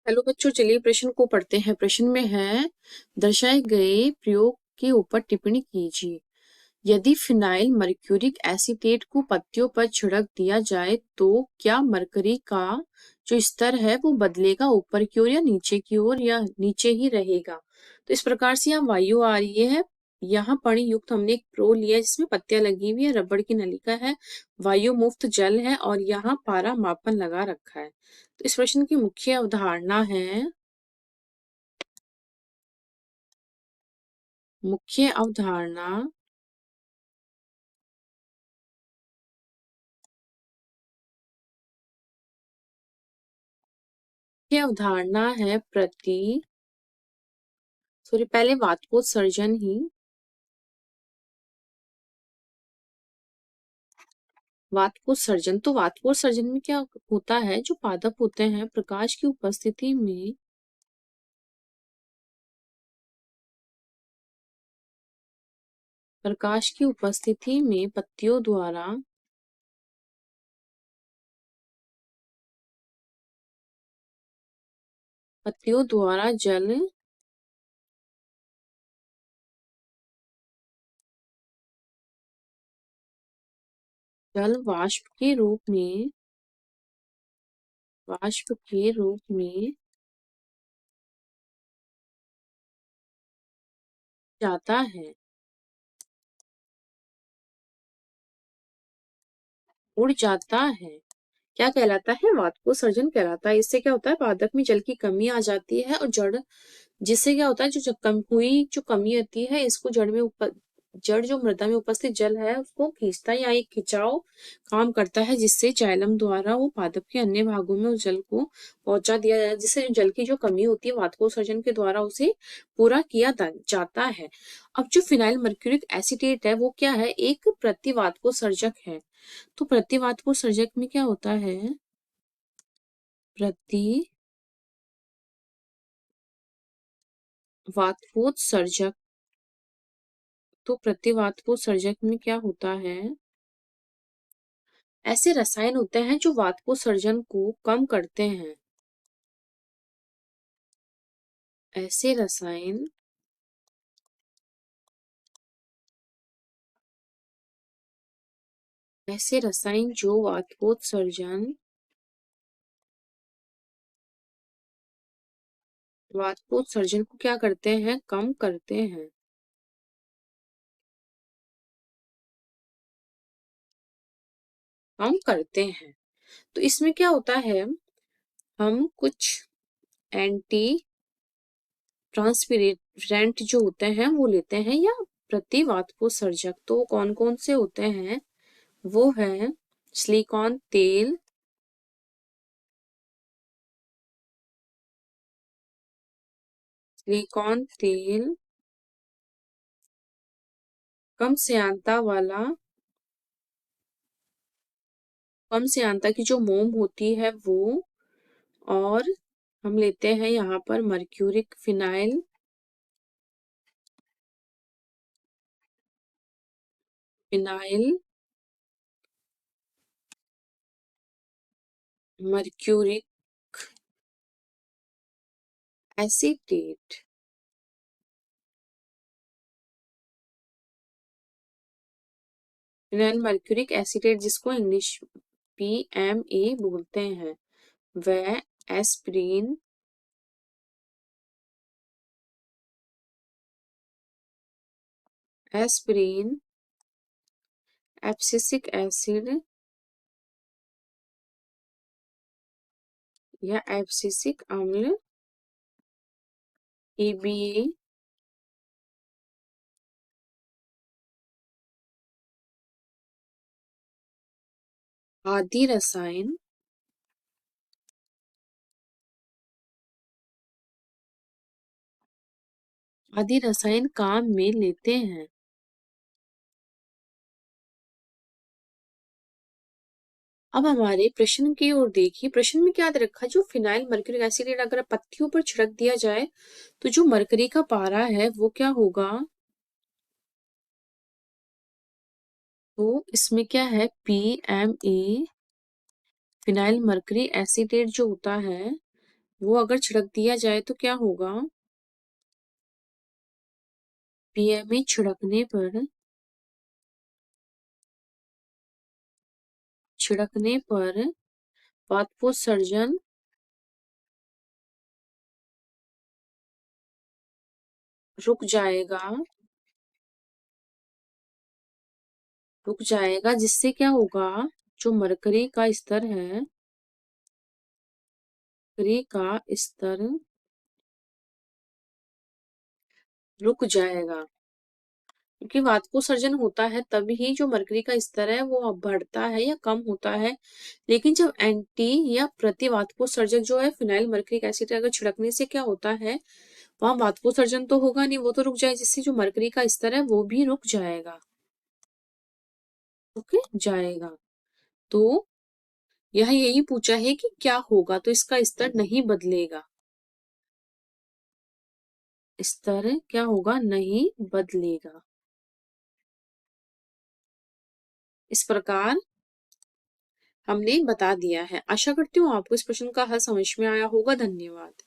Hello बच्चों, चलिए प्रश्न को पढ़ते हैं। प्रश्न में है, दर्शाए गए प्रयोग के ऊपर टिप्पणी कीजिए। यदि फिनाइल मर्क्यूरिक एसीटेट को पत्तियों पर छिड़क दिया जाए तो क्या मरकरी का जो स्तर है वो बदलेगा, ऊपर की ओर या नीचे की ओर, या नीचे ही रहेगा। तो इस प्रकार से यहाँ वायु आ रही है। यहाँ पानी युक्त हमने एक प्रो लिया है जिसमें पत्तियां लगी हुई है, रबड़ की नलिका है, वायु मुक्त जल है और यहाँ पारा मापन लगा रखा है। तो इस प्रश्न की मुख्य अवधारणा है, मुख्य अवधारणा मुख्य अवधारणा है पहले वातकोत्सर्जन ही। वातकोत्सर्जन, तो वातकोत्सर्जन में क्या होता है, जो पादप होते हैं प्रकाश की उपस्थिति में पत्तियों द्वारा जल वाष्प के रूप में जाता है, उड़ जाता है। क्या कहलाता है? वातकोत्सर्जन कहलाता है। इससे क्या होता है, पादप में जल की कमी आ जाती है और जड़, जिससे क्या होता है, जो कमी आती है इसको जड़ जो मृदा में उपस्थित जल है उसको खींचता है, या एक खिंचाव काम करता है, जिससे जाइलम द्वारा वो पादप के अन्य भागों में उस जल को पहुंचा दिया जाता है, जिससे जल की जो कमी होती है वातकोत्सर्जन के द्वारा उसे पूरा जाता है। अब जो फिनाइल मर्क्यूरिक एसीटेट है वो क्या है, एक प्रतिवातकोत्सर्जक है। तो प्रतिवातकोत्सर्जक में क्या होता है, प्रतिवातकोत्सर्जक प्रतिवातकोत्सर्जक में क्या होता है, ऐसे रसायन होते हैं जो वातकोत्सर्जन को कम करते हैं। ऐसे रसायन ऐसे रसायन जो वातकोत्सर्जन को क्या करते हैं, कम करते हैं। तो इसमें क्या होता है, हम कुछ एंटी ट्रांसपिरेंट जो होते हैं वो लेते हैं, या प्रतिवातकोत्सर्जक। तो कौन कौन से होते हैं, वो है सिलिकॉन तेल, सिलिकॉन तेल, कम श्यानता वाला कम श्यानता की जो मोम होती है वो, और हम लेते हैं यहाँ पर mercuric phenyl mercuric acetate. Phenyl mercuric acetate जिसको इंग्लिश PMA बोलते हैं, वह एस्पिरिन एस्पिरिन एब्सिसिक एसिड या एब्सिसिक अम्ल, EBA, आदि रसायन काम में लेते हैं। अब हमारे प्रश्न की ओर देखिए। प्रश्न में क्या दे रखा है, जो फिनाइल मर्क्यूरिक एसिड अगर पत्तियों पर छिड़क दिया जाए तो जो मरकरी का पारा है वो क्या होगा, तो इसमें क्या है, PMA फिनाइल मर्करी एसीटेट जो होता है वो अगर छिड़क दिया जाए तो क्या होगा? पीएमए छिड़कने पर वाष्पोत्सर्जन रुक जाएगा, जिससे क्या होगा? जो मरकरी का स्तर है, मरकरी का स्तर रुक जाएगा। क्योंकि वाष्पोत्सर्जन होता है तभी जो मरकरी का स्तर है वो अब बढ़ता है या कम होता है। लेकिन जब एंटी या प्रति वाष्पोत्सर्जक जो है फिनाइल मरकरिक एसिड अगर छिड़कने से क्या होता है, वहां वाष्पोत्सर्जन तो होगा नहीं, वो तो रुक जाए, जिससे जो मरकरी का स्तर है वो भी रुक जाएगा। ओके, जाएगा। तो यह यही पूछा है कि क्या होगा, तो इसका स्तर नहीं बदलेगा। स्तर क्या होगा? नहीं बदलेगा। इस प्रकार हमने बता दिया है। आशा करती हूँ आपको इस प्रश्न का हल समझ में आया होगा। धन्यवाद।